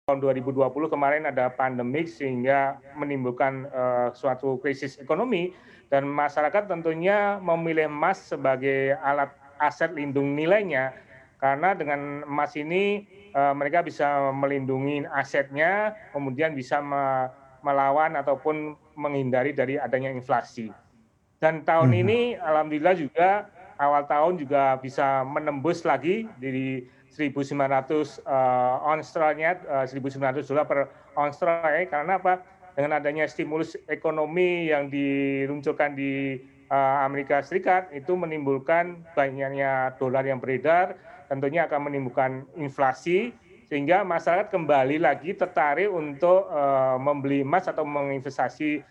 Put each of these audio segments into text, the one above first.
tahun 2020 kemarin ada pandemik sehingga menimbulkan suatu krisis ekonomi dan masyarakat tentunya memilih emas sebagai alat aset lindung nilainya karena dengan emas ini mereka bisa melindungi asetnya, kemudian bisa melawan ataupun menghindari dari adanya inflasi. Dan tahun Mhm. ini alhamdulillah juga awal tahun juga bisa menembus lagi di 1.900 ons-nya, $1.900 per ons ya, karena apa? Dengan adanya stimulus ekonomi yang diluncurkan di Amerika Serikat itu menimbulkan banyaknya dolar yang beredar, tentunya akan menimbulkan inflasi sehingga masyarakat kembali lagi tertarik untuk membeli emas atau menginvestasi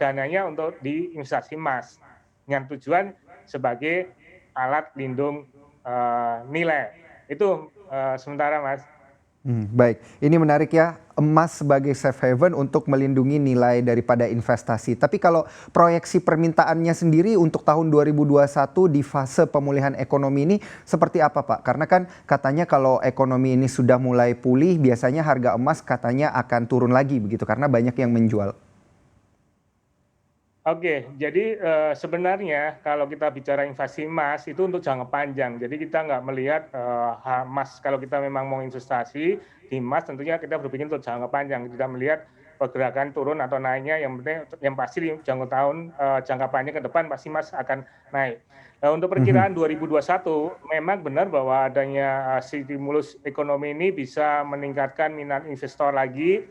dananya untuk diinvestasi emas dengan tujuan sebagai alat lindung nilai. Itu sementara, Mas. Baik, ini menarik ya, emas sebagai safe haven untuk melindungi nilai daripada investasi. Tapi kalau proyeksi permintaannya sendiri untuk tahun 2021 di fase pemulihan ekonomi ini seperti apa, Pak? Karena kan katanya kalau ekonomi ini sudah mulai pulih, biasanya harga emas katanya akan turun lagi begitu karena banyak yang menjual. Oke, jadi sebenarnya kalau kita bicara investasi emas itu untuk jangka panjang. Jadi kita nggak melihat emas kalau kita memang mau investasi di emas tentunya kita berpikir untuk jangka panjang. Tidak melihat pergerakan turun atau naiknya. Yang penting yang pasti di jangka panjang ke depan pasti emas akan naik. Nah, untuk Mhm. perkiraan 2021 memang benar bahwa adanya stimulus ekonomi ini bisa meningkatkan minat investor lagi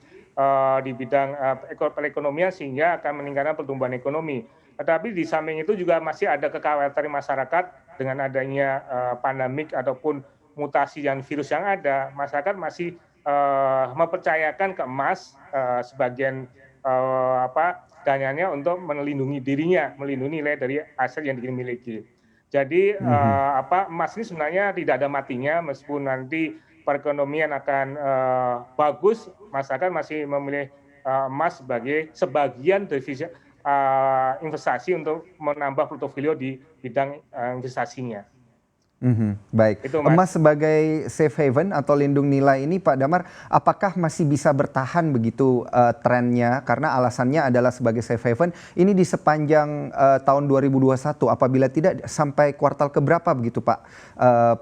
di bidang perekonomian sehingga akan meningkatkan pertumbuhan ekonomi. Tetapi di samping itu juga masih ada kekhawatiran masyarakat dengan adanya pandemik ataupun mutasi dan virus yang ada, masyarakat masih mempercayakan ke emas sebagian dananya untuk melindungi dirinya, melindungi nilai dari aset yang dimiliki. Jadi Mhm. emas ini sebenarnya tidak ada matinya meskipun nanti perekonomian akan bagus, masyarakat masih memilih emas sebagai sebagian devisa investasi untuk menambah portofolio di bidang investasinya. Baik, Itu, Mas. emas sebagai safe haven atau lindung nilai ini Pak Damar, apakah masih bisa bertahan begitu trennya? Karena alasannya adalah sebagai safe haven ini di sepanjang tahun 2021 apabila tidak sampai kuartal keberapa begitu Pak,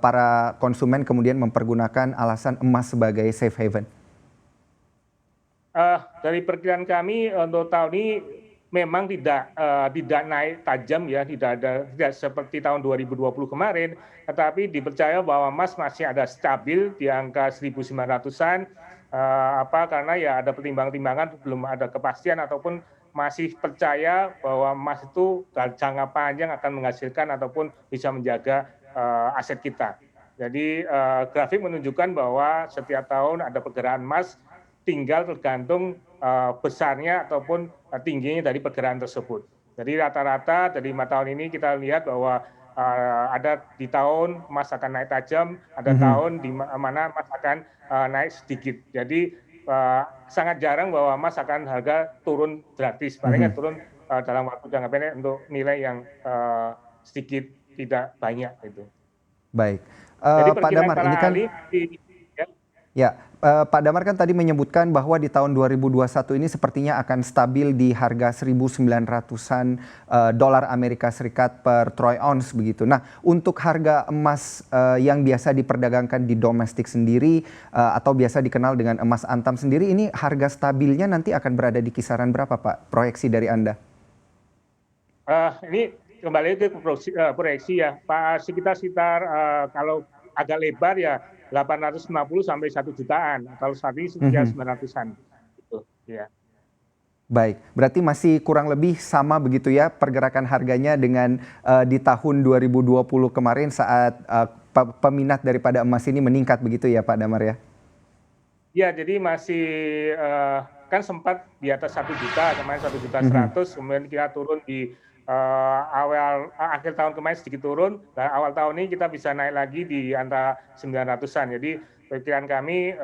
para konsumen kemudian mempergunakan alasan emas sebagai safe haven? Dari perkiraan kami untuk tahun ini memang tidak naik tajam ya, tidak seperti tahun 2020 kemarin, tetapi dipercaya bahwa emas masih ada stabil di angka 1.900-an, karena ya ada pertimbangan-pertimbangan belum ada kepastian ataupun masih percaya bahwa emas itu dalam jangka panjang akan menghasilkan ataupun bisa menjaga aset kita. Jadi grafik menunjukkan bahwa setiap tahun ada pergerakan emas, tinggal tergantung besarnya ataupun tingginya dari pergerakan tersebut. Jadi rata-rata dari 5 tahun ini kita lihat bahwa ada di tahun emas akan naik tajam, ada Mhm. tahun di mana emas akan naik sedikit. Jadi sangat jarang bahwa emas akan harga turun gratis, palingnya Mhm. turun dalam waktu jangka pendek untuk nilai yang sedikit tidak banyak itu. Baik, Jadi Pak perkiraan Damar ini para kan ahli ya, ya, Pak Damar kan tadi menyebutkan bahwa di tahun 2021 ini sepertinya akan stabil di harga 1.900-an dolar Amerika Serikat per troy ounce begitu. Nah, untuk harga emas yang biasa diperdagangkan di domestik sendiri atau biasa dikenal dengan emas antam sendiri, ini harga stabilnya nanti akan berada di kisaran berapa, Pak? Proyeksi dari Anda? Ini kembali ke proyeksi ya, Pak, sekitar kalau agak lebar ya 850 sampai 1 jutaan, kalau saat ini sekitar Mhm. 900-an gitu, ya. Baik, berarti masih kurang lebih sama begitu ya pergerakan harganya dengan di tahun 2020 kemarin saat peminat daripada emas ini meningkat begitu ya Pak Damar ya? Ya, jadi masih kan sempat di atas 1 juta, kemarin satu juta Mhm. seratus, kemudian kita turun di akhir tahun kemarin sedikit turun, dan awal tahun ini kita bisa naik lagi di antara 900-an. Jadi perkiraan kami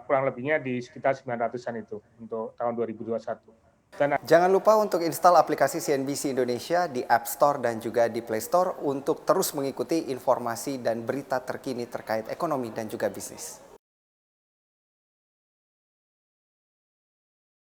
kurang lebihnya di sekitar 900-an itu untuk tahun 2021. Dan Jangan lupa untuk install aplikasi CNBC Indonesia di App Store dan juga di Play Store untuk terus mengikuti informasi dan berita terkini terkait ekonomi dan juga bisnis.